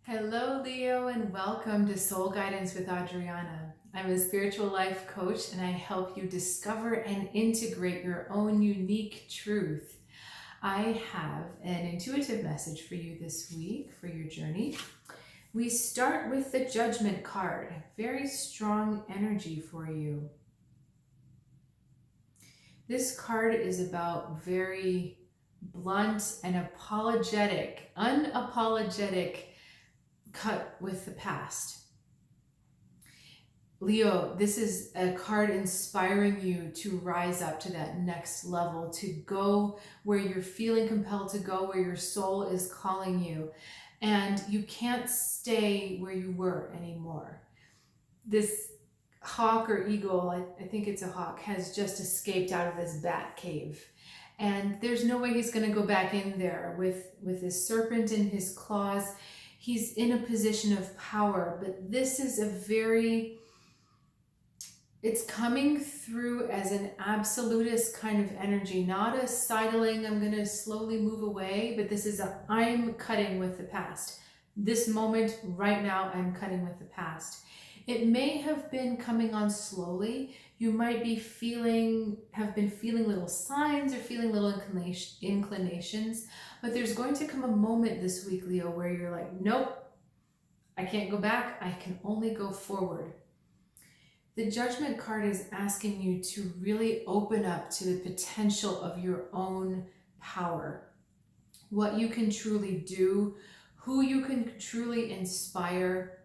Hello, Leo, and welcome to Soul Guidance with Adriana. I'm a spiritual life coach, and I help you discover and integrate your own unique truth. I have an intuitive message for you this week for your journey. We start with the Judgment card, very strong energy for you. This card is about very blunt and unapologetic cut with the past. Leo, this is a card inspiring you to rise up to that next level, to go where you're feeling compelled to go, where your soul is calling you. And you can't stay where you were anymore. This hawk or eagle, I think it's a hawk, has just escaped out of this bat cave. And there's no way he's going to go back in there with his serpent in his claws. He's in a position of power, but this is it's coming through as an absolutist kind of energy, not a sidling, I'm going to slowly move away, but this is I'm cutting with the past. This moment right now, I'm cutting with the past. It may have been coming on slowly. You might have been feeling little signs or feeling little inclinations, but there's going to come a moment this week, Leo, where you're like, nope, I can't go back. I can only go forward. The Judgment card is asking you to really open up to the potential of your own power, what you can truly do, who you can truly inspire,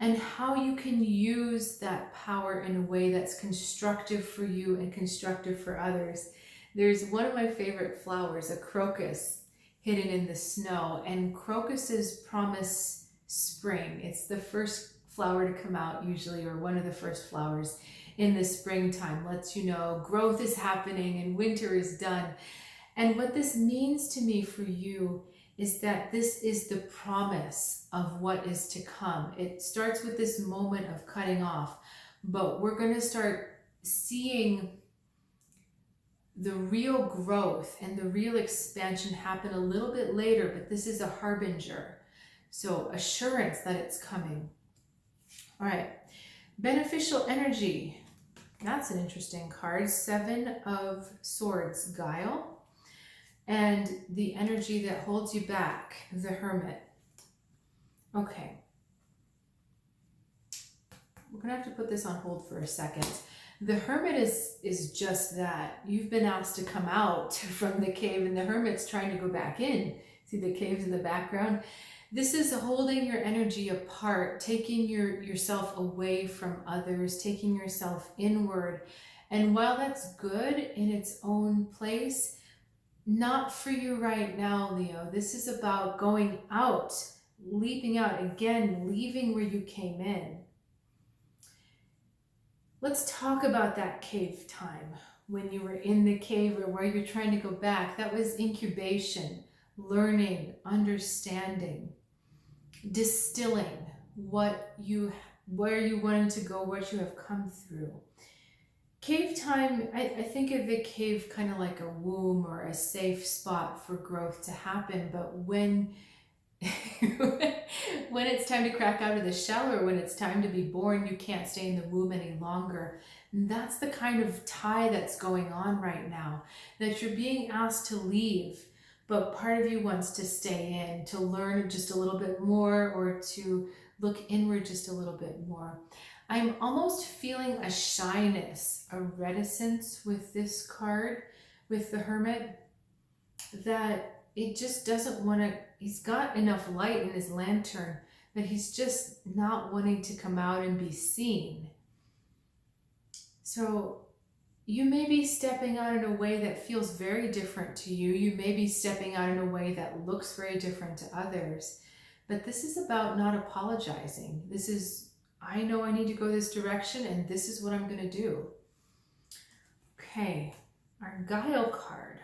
and how you can use that power in a way that's constructive for you and constructive for others. There's one of my favorite flowers, a crocus, hidden in the snow, and crocuses promise spring. It's the first flower to come out usually, or one of the first flowers in the springtime. Lets you know growth is happening and winter is done. And what this means to me for you is that this is the promise of what is to come. It starts with this moment of cutting off, but we're going to start seeing the real growth and the real expansion happen a little bit later, but this is a harbinger. So assurance that it's coming. All right, beneficial energy. That's an interesting card. 7 of Swords, guile. And the energy that holds you back, the Hermit. Okay. We're going to have to put this on hold for a second. The Hermit is just that. You've been asked to come out from the cave, and the Hermit's trying to go back in. See the caves in the background? This is holding your energy apart, taking yourself away from others, taking yourself inward. And while that's good in its own place, not for you right now, Leo. This is about going out, leaping out, again, leaving where you came in. Let's talk about that cave time when you were in the cave or where you're trying to go back. That was incubation, learning, understanding, distilling where you wanted to go, what you have come through. Cave time, I think of the cave kind of like a womb or a safe spot for growth to happen. But when it's time to crack out of the shell, or when it's time to be born, you can't stay in the womb any longer. And that's the kind of tie that's going on right now, that you're being asked to leave, but part of you wants to stay in, to learn just a little bit more, or to look inward just a little bit more. I'm almost feeling a shyness, a reticence with this card, with the Hermit, that it just doesn't want to, he's got enough light in his lantern, that he's just not wanting to come out and be seen. So you may be stepping out in a way that feels very different to you. You may be stepping out in a way that looks very different to others. But this is about not apologizing. This is, I know I need to go this direction, and this is what I'm going to do. Okay, our guile card.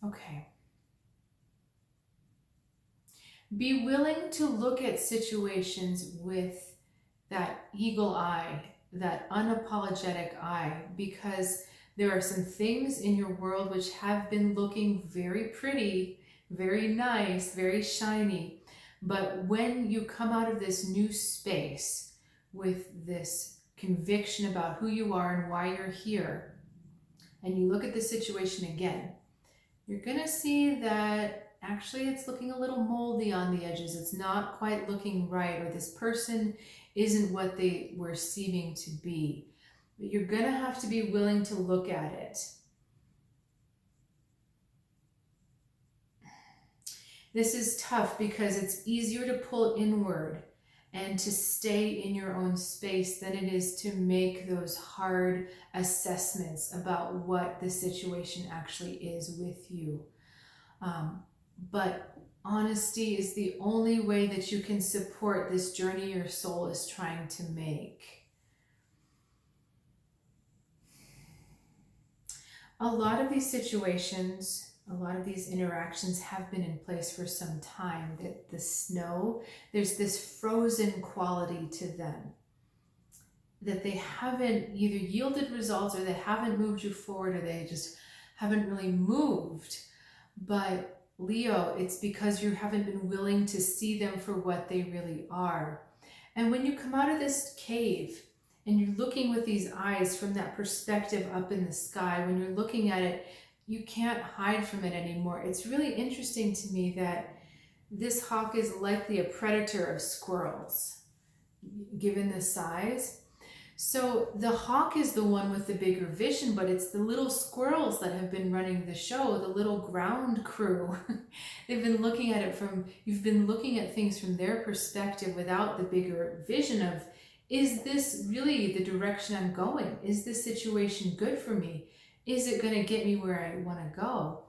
Okay. Be willing to look at situations with that eagle eye that unapologetic eye, because there are some things in your world which have been looking very pretty, very nice, very shiny. But when you come out of this new space with this conviction about who you are and why you're here, and you look at the situation again, you're going to see that actually it's looking a little moldy on the edges. It's not quite looking right, or this person isn't what they were seeming to be. But you're going to have to be willing to look at it. This is tough because it's easier to pull inward and to stay in your own space than it is to make those hard assessments about what the situation actually is with you. But honesty is the only way that you can support this journey your soul is trying to make. A lot of these situations, a lot of these interactions have been in place for some time. That the snow, there's this frozen quality to them. That they haven't either yielded results, or they haven't moved you forward, or they just haven't really moved. But Leo, it's because you haven't been willing to see them for what they really are. And when you come out of this cave and you're looking with these eyes from that perspective up in the sky, when you're looking at it, you can't hide from it anymore. It's really interesting to me that this hawk is likely a predator of squirrels, given the size. So the hawk is the one with the bigger vision, but it's the little squirrels that have been running the show, the little ground crew. They've been looking at it you've been looking at things from their perspective without the bigger vision of, is this really the direction I'm going? Is this situation good for me? Is it going to get me where I want to go?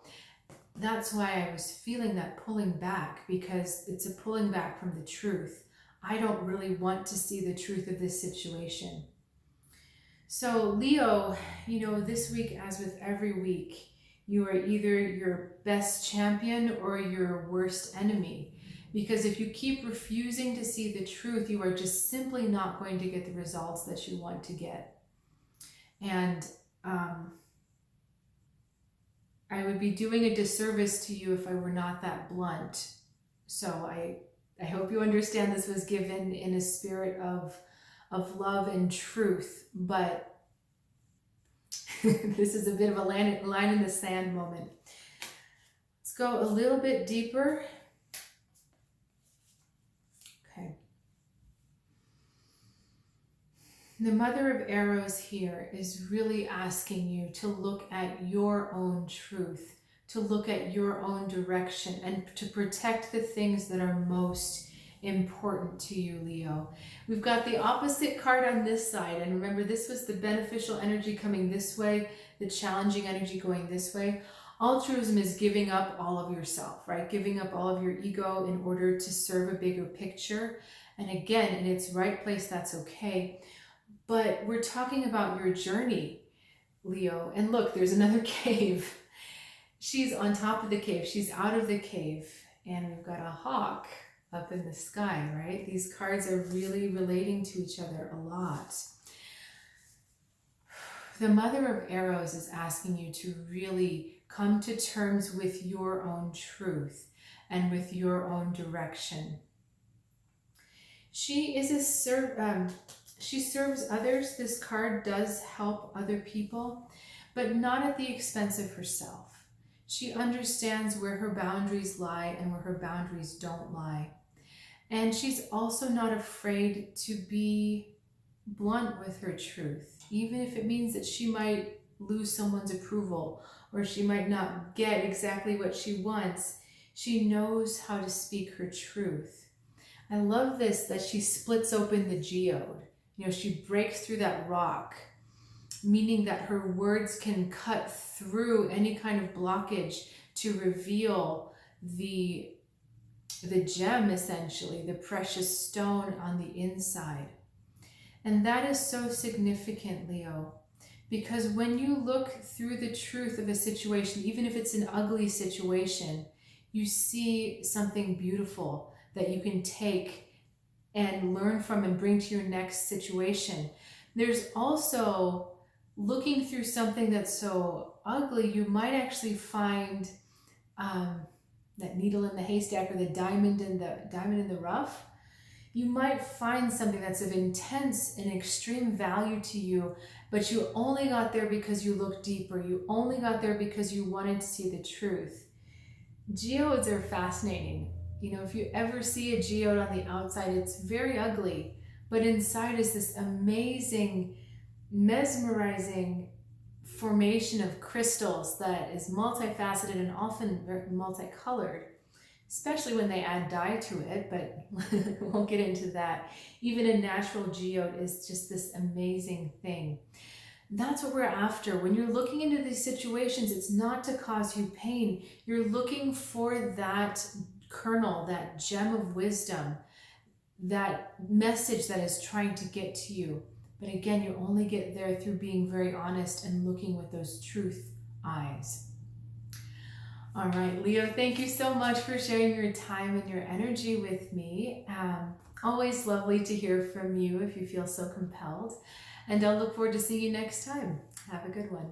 That's why I was feeling that pulling back, because it's a pulling back from the truth. I don't really want to see the truth of this situation. So Leo, this week, as with every week, you are either your best champion or your worst enemy. Because if you keep refusing to see the truth, you are just simply not going to get the results that you want to get. And I would be doing a disservice to you if I were not that blunt. So I hope you understand this was given in a spirit of love and truth, but this is a bit of a line in the sand moment. Let's go a little bit deeper. Okay. The Mother of Arrows here is really asking you to look at your own truth, to look at your own direction, and to protect the things that are most important to you, Leo. We've got the opposite card on this side, and remember, this was the beneficial energy coming this way, the challenging energy going this way. Altruism is giving up all of yourself, right? Giving up all of your ego in order to serve a bigger picture. And again, in its right place, that's okay. But we're talking about your journey, Leo. And look, there's another cave. She's on top of the cave. She's out of the cave. And we've got a hawk up in the sky, right? These cards are really relating to each other a lot. The Mother of Arrows is asking you to really come to terms with your own truth and with your own direction. She is she serves others. This card does help other people, but not at the expense of herself. She understands where her boundaries lie and where her boundaries don't lie. And she's also not afraid to be blunt with her truth, even if it means that she might lose someone's approval or she might not get exactly what she wants. She knows how to speak her truth. I love this, that she splits open the geode. She breaks through that rock, meaning that her words can cut through any kind of blockage to reveal the gem, essentially, the precious stone on the inside. And that is so significant, Leo, because when you look through the truth of a situation, even if it's an ugly situation, you see something beautiful that you can take and learn from and bring to your next situation. There's also looking through something that's so ugly, you might actually find that needle in the haystack, or the diamond in the rough. You might find something that's of intense and extreme value to you, but you only got there because you looked deeper. You only got there because you wanted to see the truth. Geodes are fascinating. You know, if you ever see a geode on the outside, it's very ugly, but inside is this amazing, mesmerizing formation of crystals that is multifaceted and often very multicolored, especially when they add dye to it, but we'll get into that. Even a natural geode is just this amazing thing. That's what we're after. When you're looking into these situations, it's not to cause you pain. You're looking for that kernel, that gem of wisdom, that message that is trying to get to you. But again, you only get there through being very honest and looking with those truth eyes. All right, Leo, thank you so much for sharing your time and your energy with me. Always lovely to hear from you if you feel so compelled. And I'll look forward to seeing you next time. Have a good one.